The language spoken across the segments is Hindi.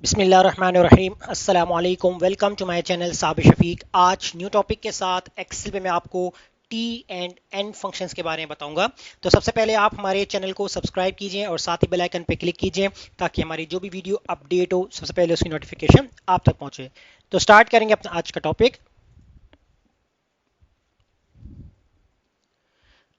बिस्मिल्लाहिर्रहमानिर्रहीम अस्सलाम वालेकुम। Welcome to my channel Sabir Shafiq. आज न्यू टॉपिक के साथ एक्सेल पे मैं आपको टी एंड एन फंक्शंस के बारे में बताऊंगा। तो सबसे पहले आप हमारे चैनल को सब्सक्राइब कीजिए और साथ ही बेल आइकन पे क्लिक कीजिए ताकि हमारी जो भी वीडियो अपडेट हो सबसे पहले उसकी नोटिफिकेशन आप तक पहुंचे। तो स्टार्ट करेंगे अपना आज का टॉपिक।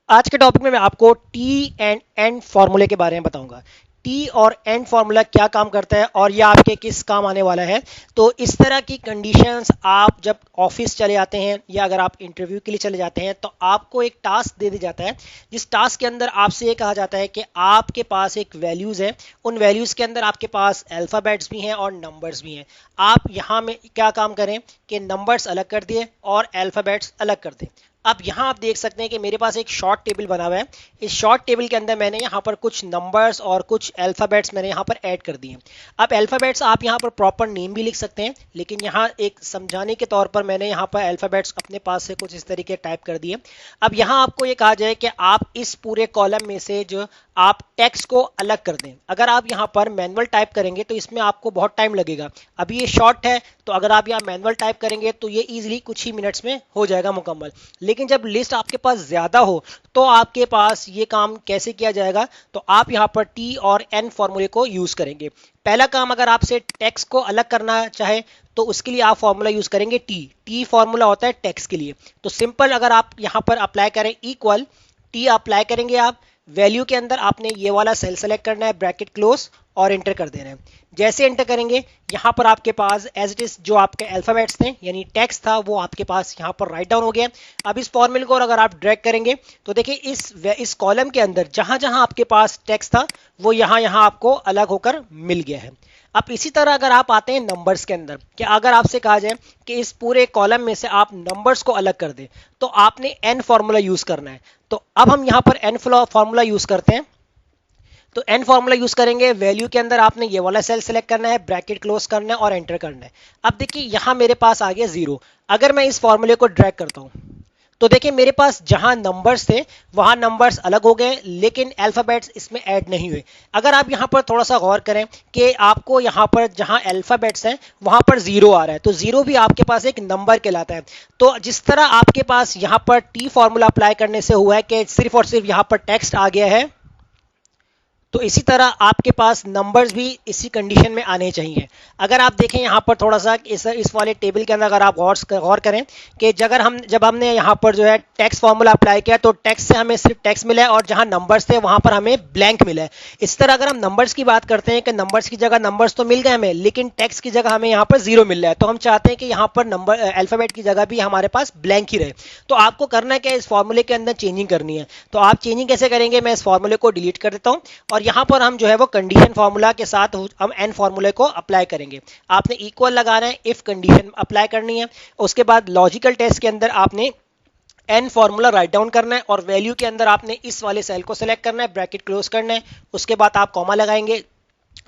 आज के टॉपिक में मैं आपको टी एंड एन फॉर्मूले के बारे में बताऊंगा। टी और एन फॉर्मूला क्या काम करता है और यह आपके किस काम आने वाला है। तो इस तरह की कंडीशंस आप जब ऑफिस चले जाते हैं या अगर आप इंटरव्यू के लिए चले जाते हैं तो आपको एक टास्क दे दिया जाता है, जिस टास्क के अंदर आपसे ये कहा जाता है कि आपके पास एक वैल्यूज है, उन वैल्यूज के अंदर आपके पास अल्फाबेट्स भी हैं और नंबर्स भी हैं। आप यहाँ में क्या काम करें कि नंबर्स अलग कर दिए और अल्फाबेट्स अलग कर दें। अब यहाँ आप देख सकते हैं कि मेरे पास एक शॉर्ट टेबल बना हुआ है। इस शॉर्ट टेबल के अंदर मैंने यहाँ पर कुछ नंबर्स और कुछ अल्फाबेट्स मैंने यहाँ पर ऐड कर दिए। अब अल्फाबेट्स आप यहाँ पर प्रॉपर नेम भी लिख सकते हैं, लेकिन यहाँ एक समझाने के तौर पर मैंने यहाँ पर अल्फाबेट्स अपने पास से कुछ इस तरीके टाइप कर दिए। अब यहाँ आपको ये कहा जाए कि आप इस पूरे कॉलम में से जो आप टेक्स्ट को अलग कर दें। अगर आप यहाँ पर मैनुअल टाइप करेंगे तो इसमें आपको बहुत टाइम लगेगा। अभी ये शॉर्ट है तो अगर आप यहाँ मैनुअल टाइप करेंगे तो ये इजीली कुछ ही मिनट्स में हो जाएगा मुकम्मल। लेकिन जब लिस्ट आपके पास ज्यादा हो तो आपके पास ये काम कैसे किया जाएगा, तो आप यहाँ पर टी और एन फॉर्मूले को यूज करेंगे। पहला काम, अगर आपसे टेक्स्ट को अलग करना चाहे तो उसके लिए आप फॉर्मूला यूज करेंगे टी। टी फॉर्मूला होता है टेक्स्ट के लिए। तो सिंपल, अगर आप यहाँ पर अप्लाई करें इक्वल टी अप्लाई करेंगे, आप वैल्यू के अंदर आपने ये वाला सेल सेलेक्ट करना है, ब्रैकेट क्लोज और एंटर कर देना है। जैसे एंटर करेंगे यहाँ पर आपके पास एज इट इज जो आपके अल्फाबेट्स थे यानी टेक्स्ट था वो आपके पास यहाँ पर राइट डाउन हो गया। अब इस फॉर्मूले को अगर आप ड्रैग करेंगे तो देखिए इस कॉलम के अंदर जहां जहां आपके पास टेक्स्ट था वो यहाँ यहाँ आपको अलग होकर मिल गया है। अब इसी तरह अगर आप आते हैं नंबर्स के अंदर, कि अगर आपसे कहा जाए कि इस पूरे कॉलम में से आप नंबर्स को अलग कर दें तो आपने एन फॉर्मूला यूज करना है। तो अब हम यहाँ पर एन फॉर्मूला यूज करते हैं। तो एन फॉर्मूला यूज करेंगे, वैल्यू के अंदर आपने ये वाला सेल सेलेक्ट करना है, ब्रैकेट क्लोज करना है और एंटर करना है। अब देखिए यहाँ मेरे पास आ गया 0। अगर मैं इस फॉर्मूले को ड्रैग करता हूँ तो देखिए मेरे पास जहां नंबर्स थे वहां नंबर्स अलग हो गए, लेकिन अल्फाबेट्स इसमें ऐड नहीं हुए। अगर आप यहां पर थोड़ा सा गौर करें कि आपको यहां पर जहां अल्फाबेट्स हैं वहां पर 0 आ रहा है, तो 0 भी आपके पास एक नंबर कहलाता है। तो जिस तरह आपके पास यहां पर टी फॉर्मूला अप्लाई करने से हुआ है कि सिर्फ और सिर्फ यहां पर टेक्स्ट आ गया है, तो इसी तरह आपके पास नंबर्स भी इसी कंडीशन में आने चाहिए। अगर आप देखें यहाँ पर थोड़ा सा इस वाले टेबल के अंदर अगर आप गौर करें कि जब हमने यहाँ पर जो है टेक्स्ट फॉर्मूला अप्लाई किया तो टेक्स्ट से हमें सिर्फ टेक्स्ट मिला है और जहाँ नंबर्स थे वहां पर हमें ब्लैंक मिला है। इस तरह अगर हम नंबर्स की बात करते हैं कि नंबर्स की जगह नंबर्स तो मिल गए हमें, लेकिन टेक्स्ट की जगह हमें यहाँ पर 0 मिल रहा है, तो हम चाहते हैं कि यहाँ पर नंबर अल्फाबेट की जगह भी हमारे पास ब्लैंक ही रहे। तो आपको करना है क्या, इस फॉर्मूले के अंदर चेंजिंग करनी है। तो आप चेंजिंग कैसे करेंगे, मैं इस फॉर्मूले को डिलीट कर देता हूँ और यहाँ पर हम जो है वो कंडीशन फार्मूला के साथ हम एन फार्मूले को अप्लाई करेंगे। आपने इक्वल लगाना है, इफ कंडीशन अप्लाई करनी है, उसके बाद लॉजिकल टेस्ट के अंदर आपने एन फार्मूला राइट डाउन करना है और वैल्यू के अंदर आपने इस वाले सेल को सिलेक्ट करना है, ब्रैकेट क्लोज करना है, उसके बाद आप कॉमा लगाएंगे।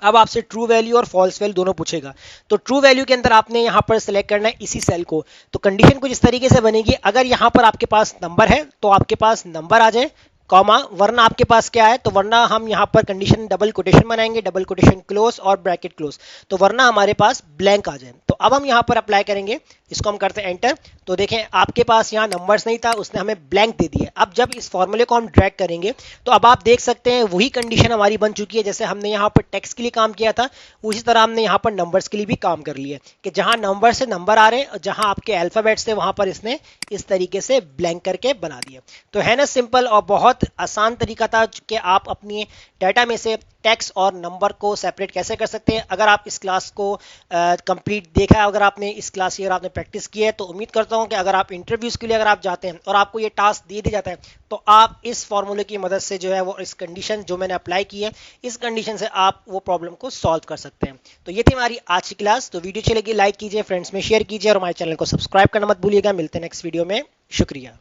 अब आपसे ट्रू वैल्यू और फॉल्स वैल्यू दोनों पूछेगा, तो ट्रू वैल्यू के अंदर आपने यहां पर सिलेक्ट करना है इसी सेल को। तो कंडीशन कुछ इस तरीके से बनेगी, अगर यहां पर आपके पास नंबर है तो आपके पास नंबर आ जाए, कॉमा, वरना आपके पास क्या है, तो वरना हम यहां पर कंडीशन डबल कोटेशन बनाएंगे, डबल कोटेशन क्लोज और ब्रैकेट क्लोज, तो वरना हमारे पास ब्लैंक आ जाए। तो अब हम यहां पर अप्लाई करेंगे, इसको हम करते हैं एंटर। तो देखें आपके पास यहां नंबर्स नहीं था, उसने हमें ब्लैंक दे दिया। अब जब इस फॉर्मूले को हम ड्रैग करेंगे तो अब आप देख सकते हैं वही कंडीशन हमारी बन चुकी है जैसे हमने यहां पर टेक्स्ट के लिए काम किया था, उसी तरह हमने यहां पर नंबर्स के लिए भी काम कर लिया कि जहां नंबर से नंबर आ रहे हैं, जहां आपके अल्फाबेट्स थे वहां पर इसने इस तरीके से ब्लैंक करके बना दिया। तो है ना सिंपल और बहुत आसान तरीका था कि आप अपनी डाटा में से टेक्स्ट और नंबर को सेपरेट कैसे कर सकते हैं। अगर आप इस क्लास को कंप्लीट देखा है, अगर आपने इस क्लास की अगर आपने प्रैक्टिस की है, तो उम्मीद करता हूं कि अगर आप इंटरव्यूज के लिए अगर आप जाते हैं और आपको ये टास्क दे दिया जाता है तो आप इस फॉर्मूले की मदद से जो है वो इस कंडीशन जो मैंने अप्लाई की है इस कंडीशन से आप वो प्रॉब्लम को सॉल्व कर सकते हैं। तो ये थी हमारी आज की क्लास। तो वीडियो अच्छी लगी लाइक कीजिए, फ्रेंड्स में शेयर कीजिए और हमारे चैनल को सब्सक्राइब करना मत भूलिएगा। मिलते हैं नेक्स्ट वीडियो में, शुक्रिया।